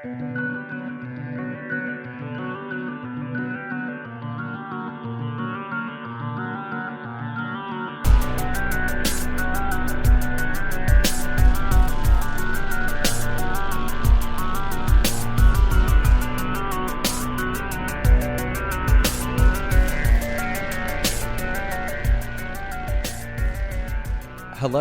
Hello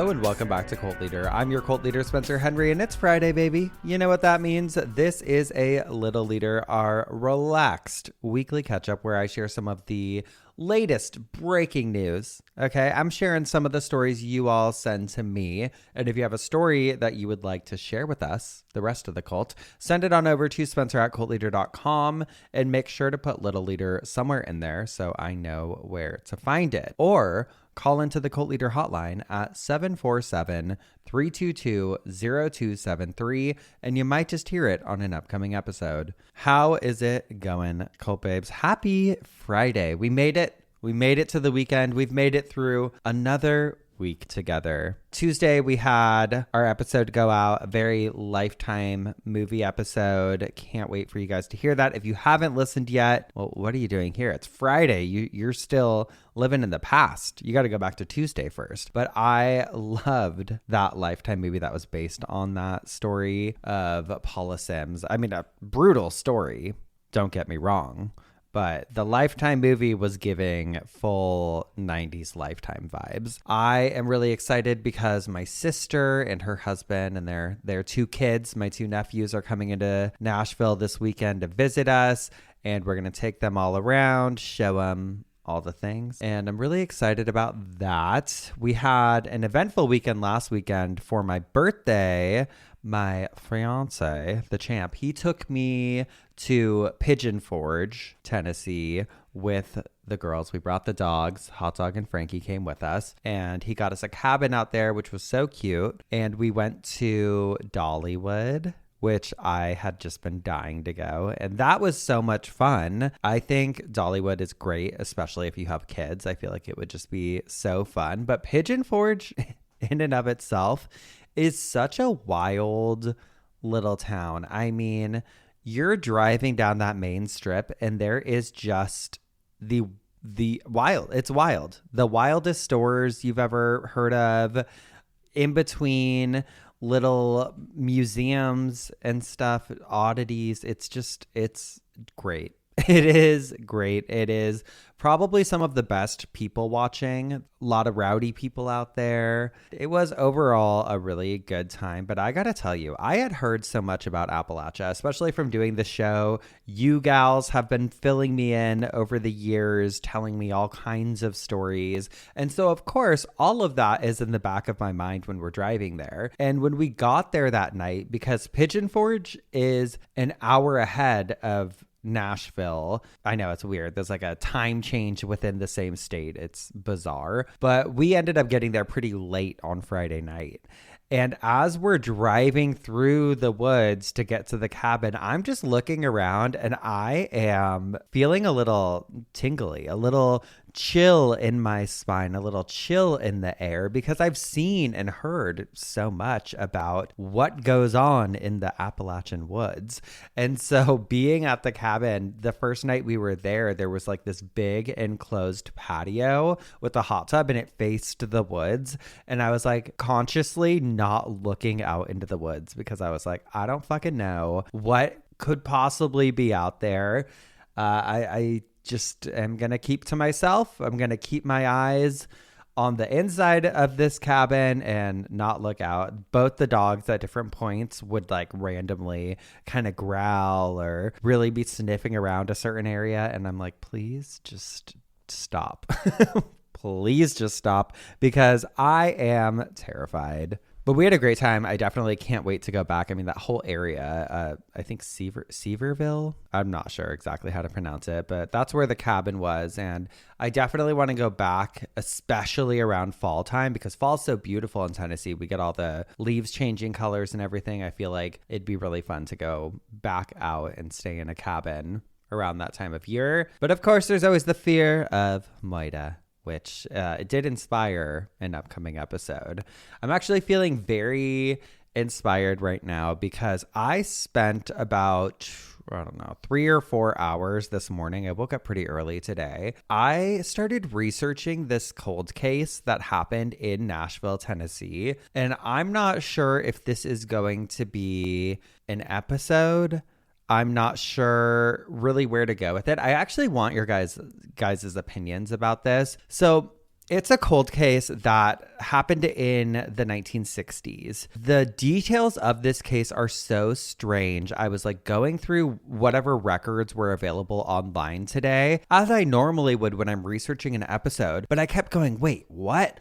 and welcome back to Cult Leader. I'm your cult leader, Spencer Henry, and it's Friday, baby. You know what that means. This is a Little Leader, our relaxed weekly catch-up where I share some of the latest breaking news. Okay, I'm sharing some of the stories you all send to me. And if you have a story that you would like to share with us, the rest of the cult, send it on over to spencer@cultleader.com and make sure to put Little Leader somewhere in there so I know where to find it. Or call into the Cult Leader hotline at 747-322-0273, and you might just hear it on an upcoming episode. How is it going, Cult Babes? Happy Friday. We made it. We made it to the weekend. We've made it through another week together. Tuesday, we had our episode go out, a very Lifetime movie episode. Can't wait for you guys to hear that. If you haven't listened yet, well, what are you doing here? It's Friday. You're still living in the past. You got to go back to Tuesday first. But I loved that Lifetime movie that was based on that story of Paula Sims. I mean, a brutal story. Don't get me wrong. But the Lifetime movie was giving full 90s Lifetime vibes. I am really excited because my sister and her husband and their two kids, my two nephews, are coming into Nashville this weekend to visit us. And we're going to take them all around, show them all the things. And I'm really excited about that. We had an eventful weekend last weekend for my birthday. My fiance, the champ, he took me to Pigeon Forge, Tennessee with the girls. We brought the dogs. Hot Dog and Frankie came with us, and he got us a cabin out there, which was so cute. And we went to Dollywood, which I had just been dying to go. And that was so much fun. I think Dollywood is great, especially if you have kids. I feel like it would just be so fun. But Pigeon Forge in and of itself is such a wild little town. I mean, you're driving down that main strip and there is just the wild. It's wild. The wildest stores you've ever heard of, in between little museums and stuff, oddities. It's great. It is great. It is probably some of the best people watching. A lot of rowdy people out there. It was overall a really good time. But I got to tell you, I had heard so much about Appalachia, especially from doing the show. You gals have been filling me in over the years, telling me all kinds of stories. And so, of course, all of that is in the back of my mind when we're driving there. And when we got there that night, because Pigeon Forge is an hour ahead of Nashville. I know it's weird. There's like a time change within the same state. It's bizarre. But we ended up getting there pretty late on Friday night. And as we're driving through the woods to get to the cabin, I'm just looking around and I am feeling a little tingly, a little chill in my spine, a little chill in the air, because I've seen and heard so much about what goes on in the Appalachian woods. And so being at the cabin, the first night we were there, there was like this big enclosed patio with a hot tub and it faced the woods. And I was like consciously not looking out into the woods because I was like, I don't fucking know what could possibly be out there. I just am going to keep to myself. I'm going to keep my eyes on the inside of this cabin and not look out. Both the dogs at different points would like randomly kind of growl or really be sniffing around a certain area. And I'm like, please just stop. Please just stop, because I am terrified. But we had a great time. I definitely can't wait to go back. I mean, that whole area, I think Seaverville, I'm not sure exactly how to pronounce it, but that's where the cabin was. And I definitely want to go back, especially around fall time, because fall's so beautiful in Tennessee. We get all the leaves changing colors and everything. I feel like it'd be really fun to go back out and stay in a cabin around that time of year. But of course, there's always the fear of Moida, which it did inspire an upcoming episode. I'm actually feeling very inspired right now because I spent about, I don't know, 3 or 4 hours this morning. I woke up pretty early today. I started researching this cold case that happened in Nashville, Tennessee. And I'm not sure if this is going to be an episode. I'm not sure really where to go with it. I actually want your guys' opinions about this. So it's a cold case that happened in the 1960s. The details of this case are so strange. I was like going through whatever records were available online today, as I normally would when I'm researching an episode. But I kept going, wait, what?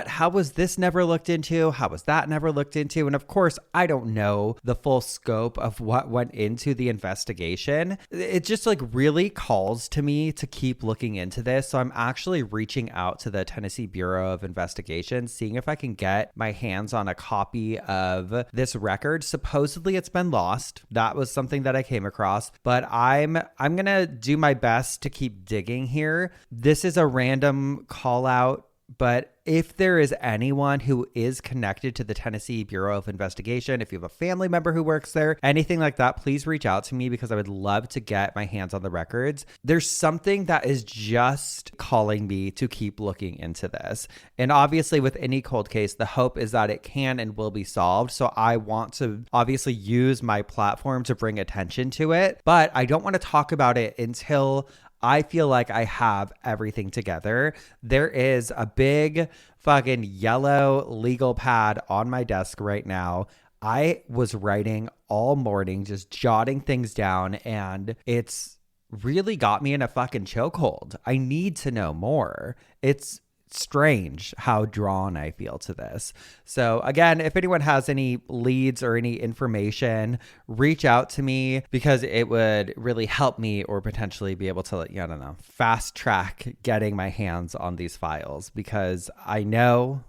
How was this never looked into? How was that never looked into? And of course, I don't know the full scope of what went into the investigation. It just like really calls to me to keep looking into this. So I'm actually reaching out to the Tennessee Bureau of Investigation, seeing if I can get my hands on a copy of this record. Supposedly it's been lost. That was something that I came across, but I'm going to do my best to keep digging here. This is a random call out, but if there is anyone who is connected to the Tennessee Bureau of Investigation, if you have a family member who works there, anything like that, please reach out to me because I would love to get my hands on the records. There's something that is just calling me to keep looking into this. And obviously with any cold case, the hope is that it can and will be solved. So I want to obviously use my platform to bring attention to it, but I don't want to talk about it until I feel like I have everything together. There is a big fucking yellow legal pad on my desk right now. I was writing all morning, just jotting things down, and it's really got me in a fucking chokehold. I need to know more. It's strange how drawn I feel to this. So again, if anyone has any leads or any information, reach out to me because it would really help me or potentially be able to, I don't know, fast track getting my hands on these files because I know,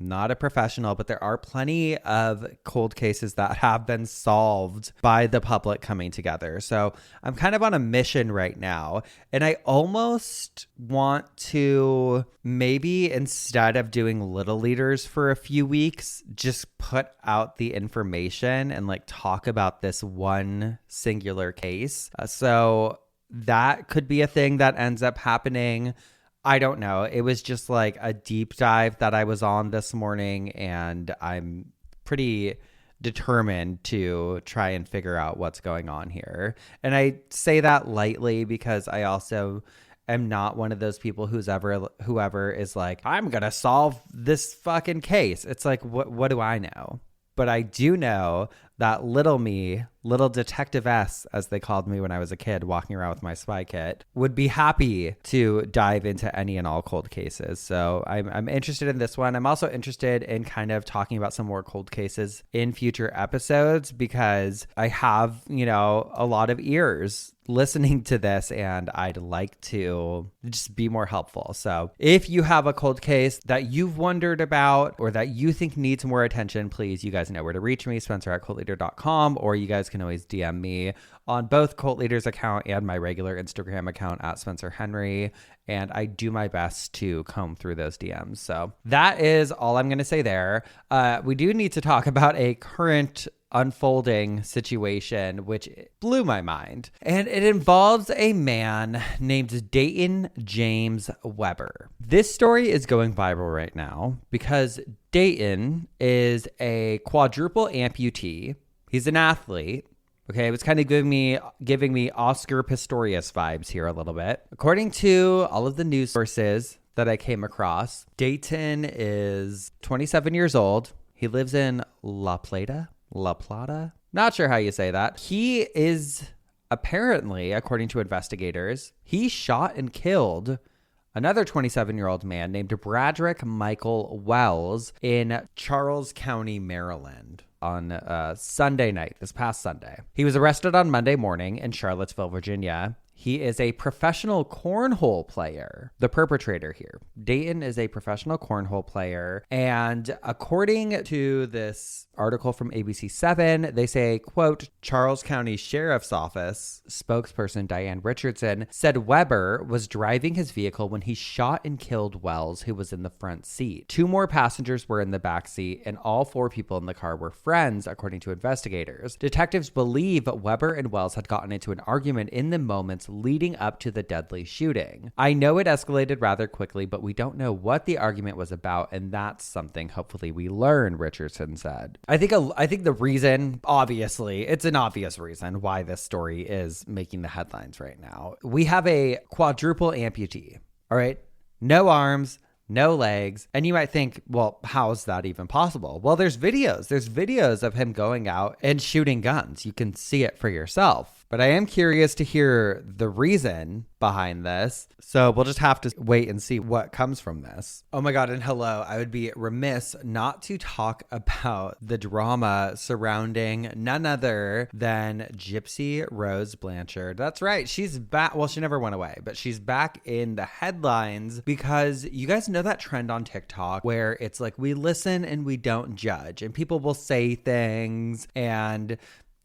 not a professional, but there are plenty of cold cases that have been solved by the public coming together. So I'm kind of on a mission right now. And I almost want to maybe, instead of doing Little Leaders for a few weeks, just put out the information and like talk about this one singular case. So that could be a thing that ends up happening. I don't know. It was just like a deep dive that I was on this morning, and I'm pretty determined to try and figure out what's going on here. And I say that lightly because I also am not one of those people whoever is like, I'm going to solve this fucking case. It's like, what do I know? But I do know that little me, little Detective S, as they called me when I was a kid walking around with my spy kit, would be happy to dive into any and all cold cases. So I'm interested in this one. I'm also interested in kind of talking about some more cold cases in future episodes because I have, a lot of ears listening to this and I'd like to just be more helpful. So if you have a cold case that you've wondered about or that you think needs more attention, please, you guys know where to reach me, Spencer@cultleader.com, or you guys can always DM me on both Cult Leader's account and my regular Instagram account @SpencerHenry. And I do my best to comb through those DMs. So that is all I'm going to say there. We do need to talk about a current unfolding situation, which blew my mind. And it involves a man named Dayton James Weber. This story is going viral right now because Dayton is a quadruple amputee. He's an athlete. Okay, it was kind of giving me Oscar Pistorius vibes here a little bit. According to all of the news sources that I came across, Dayton is 27 years old. He lives in La Plata. Not sure how you say that. He is apparently, according to investigators, he shot and killed another 27-year-old man named Bradrick Michael Wells in Charles County, Maryland on Sunday night, this past Sunday. He was arrested on Monday morning in Charlottesville, Virginia. He is a professional cornhole player, the perpetrator here. Dayton is a professional cornhole player. And according to this article from ABC7, they say, quote, Charles County Sheriff's Office spokesperson Diane Richardson said Weber was driving his vehicle when he shot and killed Wells, who was in the front seat. 2 more passengers were in the back seat, and all 4 people in the car were friends, according to investigators. Detectives believe Weber and Wells had gotten into an argument in the moments leading up to the deadly shooting. I know it escalated rather quickly, but we don't know what the argument was about, and that's something hopefully we learn, Richardson said. I think the reason, obviously, it's an obvious reason why this story is making the headlines right now. We have a quadruple amputee, all right? No arms, no legs. And you might think, well, how is that even possible? Well, there's videos. There's videos of him going out and shooting guns. You can see it for yourself. But I am curious to hear the reason behind this. So we'll just have to wait and see what comes from this. Oh my God, and hello. I would be remiss not to talk about the drama surrounding none other than Gypsy Rose Blanchard. That's right. She's back. Well, she never went away, but she's back in the headlines because you guys know that trend on TikTok where it's like we listen and we don't judge, and people will say things, and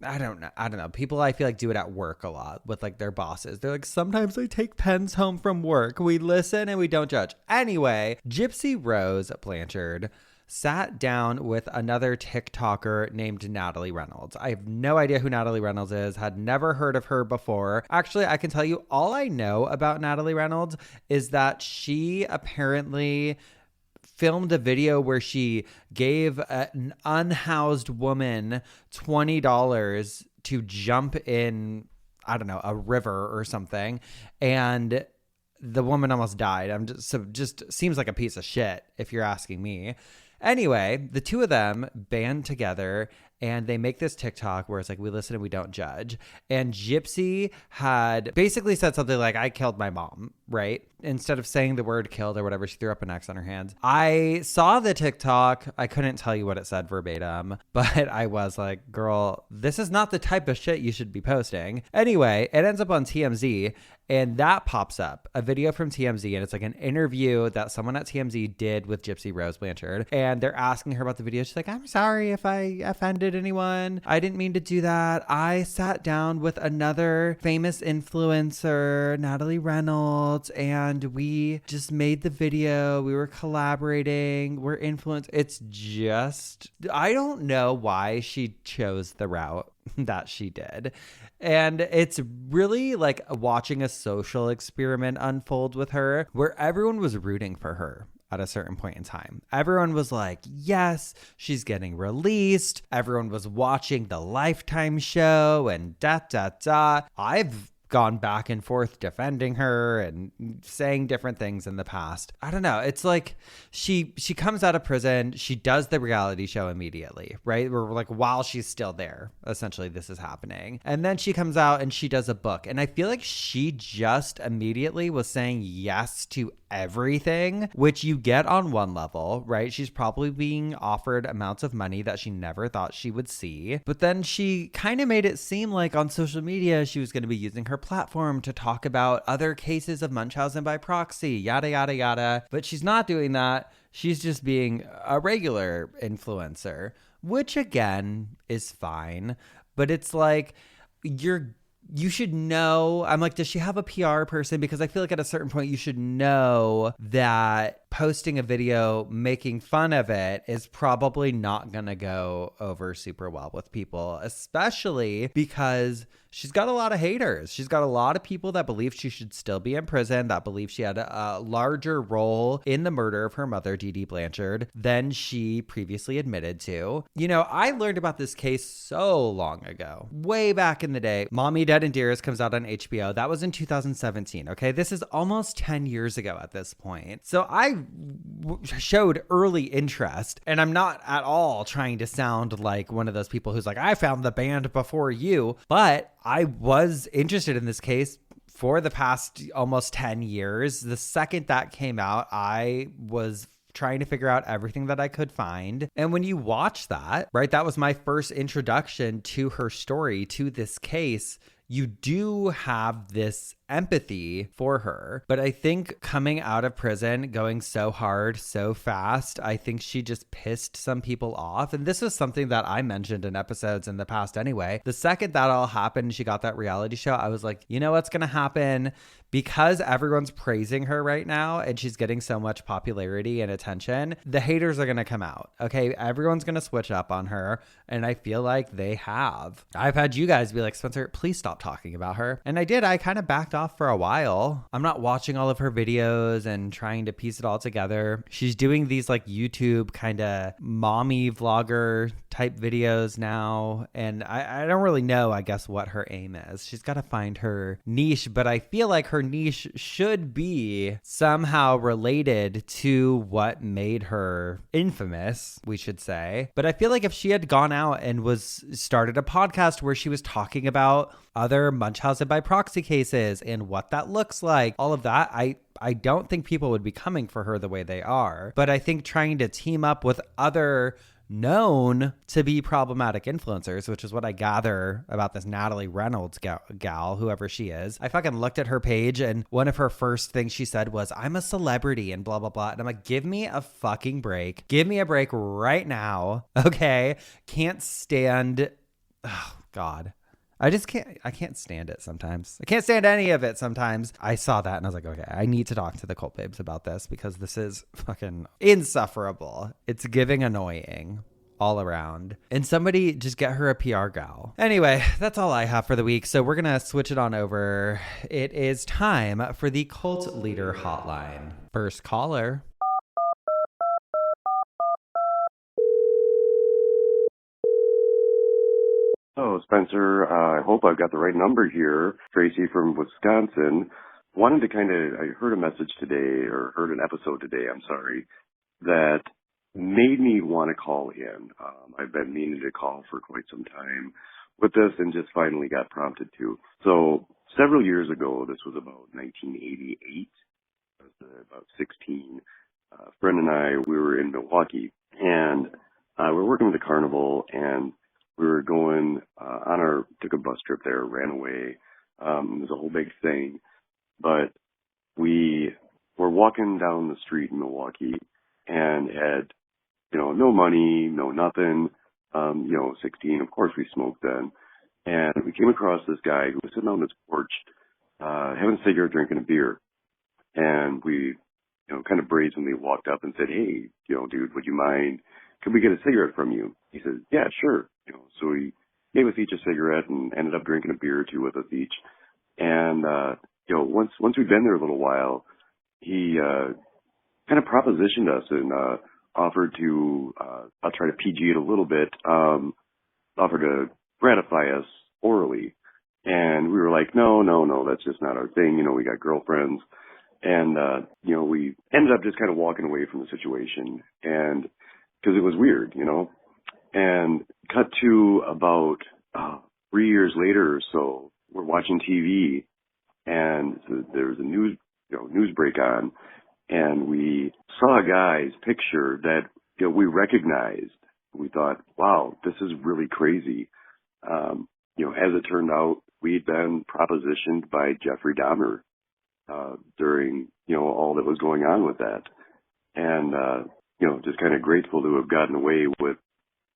I don't know. People, I feel like, do it at work a lot with like their bosses. They're like, sometimes I take pens home from work. We listen and we don't judge. Anyway, Gypsy Rose Blanchard sat down with another TikToker named Natalie Reynolds. I have no idea who Natalie Reynolds is, had never heard of her before. Actually, I can tell you all I know about Natalie Reynolds is that she apparently filmed a video where she gave an unhoused woman $20 to jump in, I don't know, a river or something. And the woman almost died. Just seems like a piece of shit if you're asking me. Anyway, the two of them band together and they make this TikTok where it's like, we listen and we don't judge. And Gypsy had basically said something like, I killed my mom, right? Instead of saying the word killed or whatever, she threw up an X on her hands. I saw the TikTok. I couldn't tell you what it said verbatim, but I was like, girl, this is not the type of shit you should be posting. Anyway, it ends up on TMZ. And that pops up, a video from TMZ, and it's like an interview that someone at TMZ did with Gypsy Rose Blanchard. And they're asking her about the video. She's like, I'm sorry if I offended anyone. I didn't mean to do that. I sat down with another famous influencer, Natalie Reynolds, and we just made the video. We were collaborating. We're influenced. It's just, I don't know why she chose the route that she did. And it's really like watching a social experiment unfold with her where everyone was rooting for her at a certain point in time. Everyone was like, yes, she's getting released. Everyone was watching the Lifetime show and I've gone back and forth defending her and saying different things in the past. I don't know. It's like she comes out of prison. She does the reality show immediately, right? We're like, while she's still there, essentially this is happening. And then she comes out and she does a book. And I feel like she just immediately was saying yes to everything, which you get on one level, right? She's probably being offered amounts of money that she never thought she would see. But then she kind of made it seem like on social media, she was going to be using her platform to talk about other cases of Munchausen by proxy, yada, yada, yada. But she's not doing that. She's just being a regular influencer, which again is fine. But it's like, you should know. I'm like, does she have a PR person? Because I feel like at a certain point you should know that posting a video making fun of it is probably not going to go over super well with people, especially because she's got a lot of haters. She's got a lot of people that believe she should still be in prison, that believe she had a larger role in the murder of her mother, Dee Dee Blanchard, than she previously admitted to. You know, I learned about this case so long ago, way back in the day. Mommy, Dead and Dearest comes out on HBO. That was in 2017. Okay. This is almost 10 years ago at this point. So I showed early interest, and I'm not at all trying to sound like one of those people who's like, I found the band before you, but I was interested in this case for the past almost 10 years. The second that came out, I was trying to figure out everything that I could find. And when you watch that, right, that was my first introduction to her story, to this case. You do have this empathy for her. But I think coming out of prison, going so hard, so fast, I think she just pissed some people off. And this was something that I mentioned in episodes in the past anyway. The second that all happened, she got that reality show, I was like, you know what's going to happen? Because everyone's praising her right now and she's getting so much popularity and attention, the haters are going to come out. Okay. Everyone's going to switch up on her. And I feel like they have. I've had you guys be like, Spencer, please stop talking about her. And I did. I kind of backed off for a while. I'm not watching all of her videos and trying to piece it all together. She's doing these like YouTube kind of mommy vlogger type videos now. And I don't really know, I guess, what her aim is. She's got to find her niche, but I feel like her niche should be somehow related to what made her infamous, we should say. But I feel like if she had gone out and started a podcast where she was talking about other Munchausen by proxy cases and what that looks like, all of that, I don't think people would be coming for her the way they are. But I think trying to team up with other known to be problematic influencers, which is what I gather about this Natalie Reynolds gal, whoever she is. I fucking looked at her page and one of her first things she said was, I'm a celebrity and blah, blah, blah. And I'm like, give me a fucking break. Give me a break right now. Okay. Can't stand. Oh, God. I can't stand it sometimes. I can't stand any of it sometimes. I saw that and I was like, okay, I need to talk to the Cult Babes about this because this is fucking insufferable. It's giving annoying all around. And somebody just get her a PR gal. Anyway, that's all I have for the week. So we're going to switch it on over. It is time for the Cult Leader Hotline. First caller. Oh, Spencer, I hope I've got the right number here. Tracy from Wisconsin. Wanted to I heard a message today, or heard an episode today, I'm sorry, that made me want to call in. I've been meaning to call for quite some time with this and just finally got prompted to. So several years ago, this was about 1988, I was about 16, a friend and I, we were in Milwaukee, and we were working with the carnival, and we were going took a bus trip there, ran away. It was a whole big thing. But we were walking down the street in Milwaukee and had, no money, no nothing. 16, of course we smoked then. And we came across this guy who was sitting on his porch, having a cigarette, drinking a beer. And we, kind of brazenly walked up and said, hey, dude, would you mind? Could we get a cigarette from you? He said, yeah, sure. So he gave us each a cigarette and ended up drinking a beer or two with us each. And, once we'd been there a little while, he, kind of propositioned us and, offered to, I'll try to PG it a little bit, offered to gratify us orally. And we were like, no, that's just not our thing. We got girlfriends. And, we ended up just kind of walking away from the situation. And, because it was weird, and cut to about 3 years later or so, we're watching TV, and there was a news break on, and we saw a guy's picture that we recognized. We thought, wow, this is really crazy. As it turned out, we'd been propositioned by Jeffrey Dahmer during all that was going on with that, and just kind of grateful to have gotten away with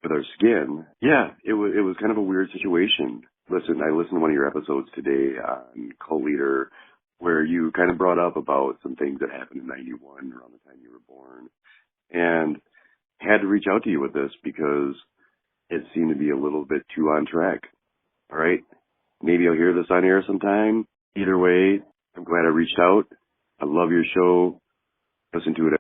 our skin. Yeah, it was kind of a weird situation. I listened to one of your episodes today on Cult Leader, where you kind of brought up about some things that happened in 91 around the time you were born, and had to reach out to you with this because it seemed to be a little bit too on track. All right, maybe I'll hear this on air sometime. Either way, I'm glad I reached out. I love your show. Listen to it.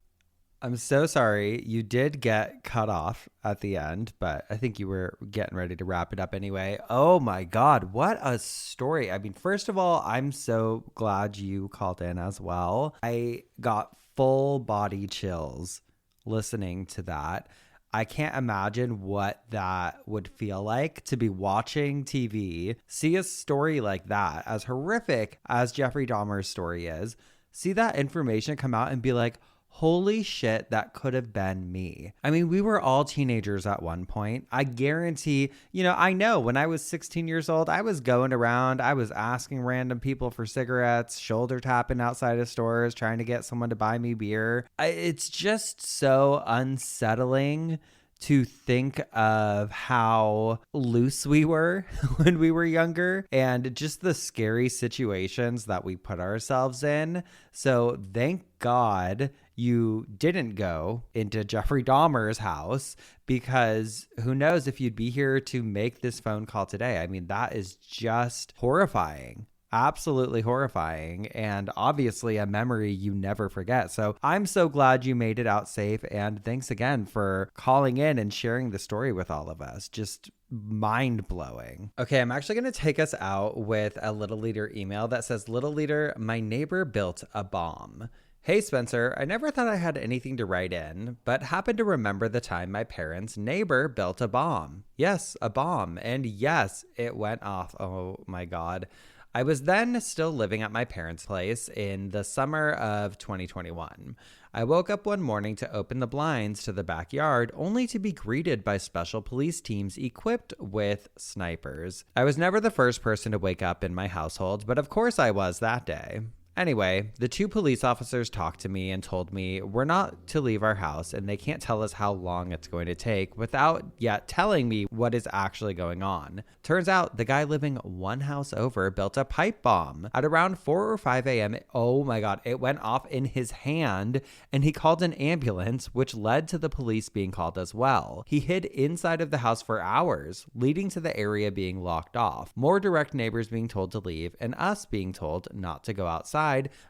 I'm so sorry. You did get cut off at the end, but I think you were getting ready to wrap it up anyway. Oh my God, what a story. I mean, first of all, I'm so glad you called in as well. I got full body chills listening to that. I can't imagine what that would feel like to be watching TV, see a story like that, as horrific as Jeffrey Dahmer's story is, see that information come out and be like, Holy shit, that could have been me. I mean, we were all teenagers at one point. I guarantee, I know when I was 16 years old, I was going around, I was asking random people for cigarettes, shoulder tapping outside of stores, trying to get someone to buy me beer. It's just so unsettling to think of how loose we were when we were younger and just the scary situations that we put ourselves in. So thank God you didn't go into Jeffrey Dahmer's house, because who knows if you'd be here to make this phone call today. I mean, that is just horrifying. Absolutely horrifying, and obviously a memory you never forget. So I'm so glad you made it out safe, and thanks again for calling in and sharing the story with all of us. Just mind-blowing. Okay, I'm actually going to take us out with a Little Leader email that says, Little Leader, my neighbor built a bomb. Hey Spencer, I never thought I had anything to write in, but happened to remember the time my parents' neighbor built a bomb. Yes, a bomb. And yes, it went off. Oh my God. I was then still living at my parents' place in the summer of 2021. I woke up one morning to open the blinds to the backyard, only to be greeted by special police teams equipped with snipers. I was never the first person to wake up in my household, but of course I was that day. Anyway, the two police officers talked to me and told me we're not to leave our house and they can't tell us how long it's going to take without yet telling me what is actually going on. Turns out the guy living one house over built a pipe bomb at around 4 or 5 a.m. Oh my God, it went off in his hand and he called an ambulance, which led to the police being called as well. He hid inside of the house for hours, leading to the area being locked off, more direct neighbors being told to leave and us being told not to go outside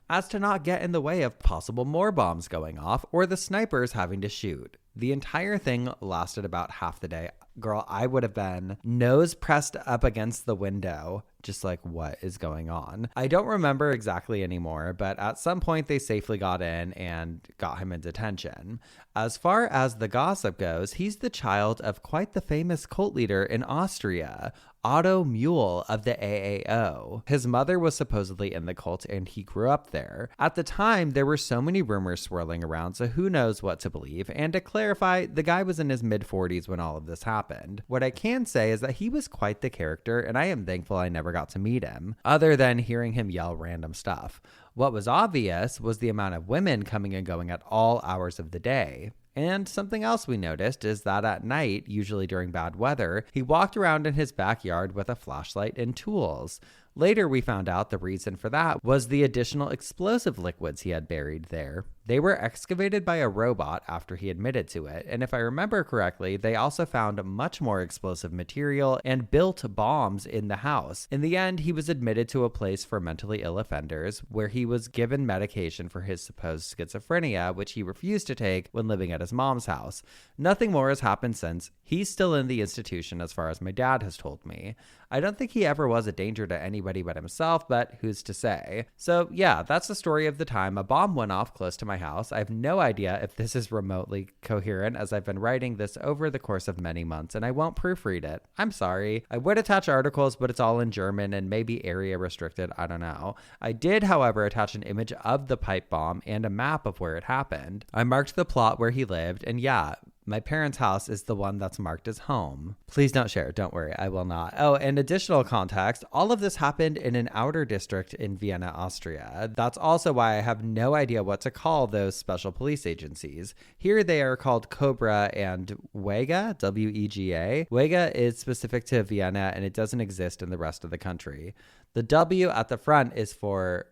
as to not get in the way of possible more bombs going off or the snipers having to shoot. The entire thing lasted about half the day. Girl, I would have been nose pressed up against the window, just like, what is going on? I don't remember exactly anymore, but at some point they safely got in and got him in detention. As far as the gossip goes, he's the child of quite the famous cult leader in Austria, Otto Mule of the AAO. His mother was supposedly in the cult and he grew up there. At the time, there were so many rumors swirling around, so who knows what to believe. And to clarify, the guy was in his mid-40s when all of this happened. What I can say is that he was quite the character, and I am thankful I never got to meet him, other than hearing him yell random stuff. What was obvious was the amount of women coming and going at all hours of the day. And something else we noticed is that at night, usually during bad weather, he walked around in his backyard with a flashlight and tools. Later, we found out the reason for that was the additional explosive liquids he had buried there. They were excavated by a robot after he admitted to it, and if I remember correctly, they also found much more explosive material and built bombs in the house. In the end, he was admitted to a place for mentally ill offenders, where he was given medication for his supposed schizophrenia, which he refused to take when living at his mom's house. Nothing more has happened since. He's still in the institution as far as my dad has told me. I don't think he ever was a danger to anybody but himself, but who's to say? So yeah, that's the story of the time a bomb went off close to my house. I have no idea if this is remotely coherent, as I've been writing this over the course of many months and I won't proofread it. I'm sorry. I would attach articles, but it's all in German and maybe area restricted. I don't know. I did, however, attach an image of the pipe bomb and a map of where it happened. I marked the plot where he lived, and yeah, my parents' house is the one that's marked as home. Please don't share. Don't worry. I will not. Oh, and additional context, all of this happened in an outer district in Vienna, Austria. That's also why I have no idea what to call those special police agencies. Here they are called Cobra and Wega, W-E-G-A. Wega is specific to Vienna and it doesn't exist in the rest of the country. The W at the front is for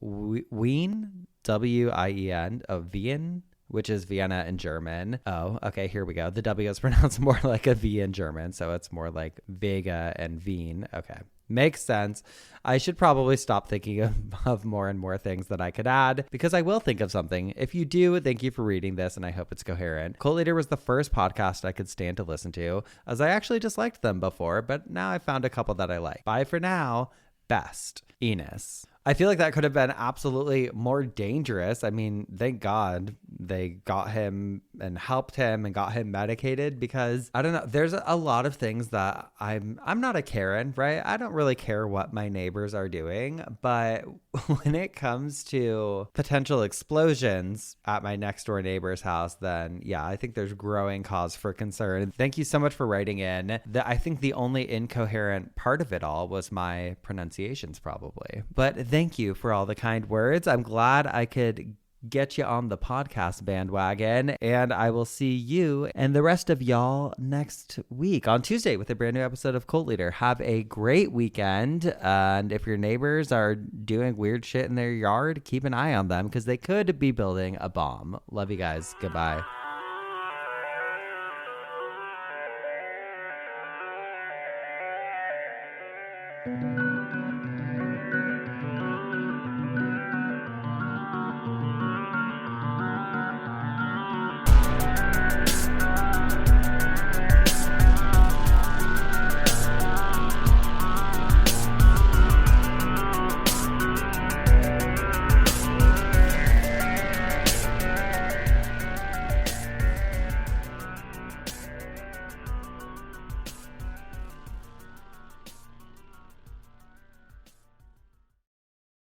Wien, W-I-E-N, of Wien, which is Vienna in German. Oh, okay, here we go. The W is pronounced more like a V in German, so it's more like Vega and Wien. Okay, makes sense. I should probably stop thinking of more and more things that I could add, because I will think of something. If you do, thank you for reading this, and I hope it's coherent. Cult Leader was the first podcast I could stand to listen to, as I actually disliked them before, but now I found a couple that I like. Bye for now. Best, Enos. I feel like that could have been absolutely more dangerous. I mean, thank God they got him and helped him and got him medicated, because I don't know, there's a lot of things that I'm not a Karen, right? I don't really care what my neighbors are doing, but when it comes to potential explosions at my next door neighbor's house, then yeah, I think there's growing cause for concern. Thank you so much for writing in. I think the only incoherent part of it all was my pronunciations, probably. But thank you for all the kind words. I'm glad I could get you on the podcast bandwagon, and I will see you and the rest of y'all next week on Tuesday with a brand new episode of Cult Leader. Have a great weekend, and if your neighbors are doing weird shit in their yard, keep an eye on them because they could be building a bomb. Love you guys. Goodbye.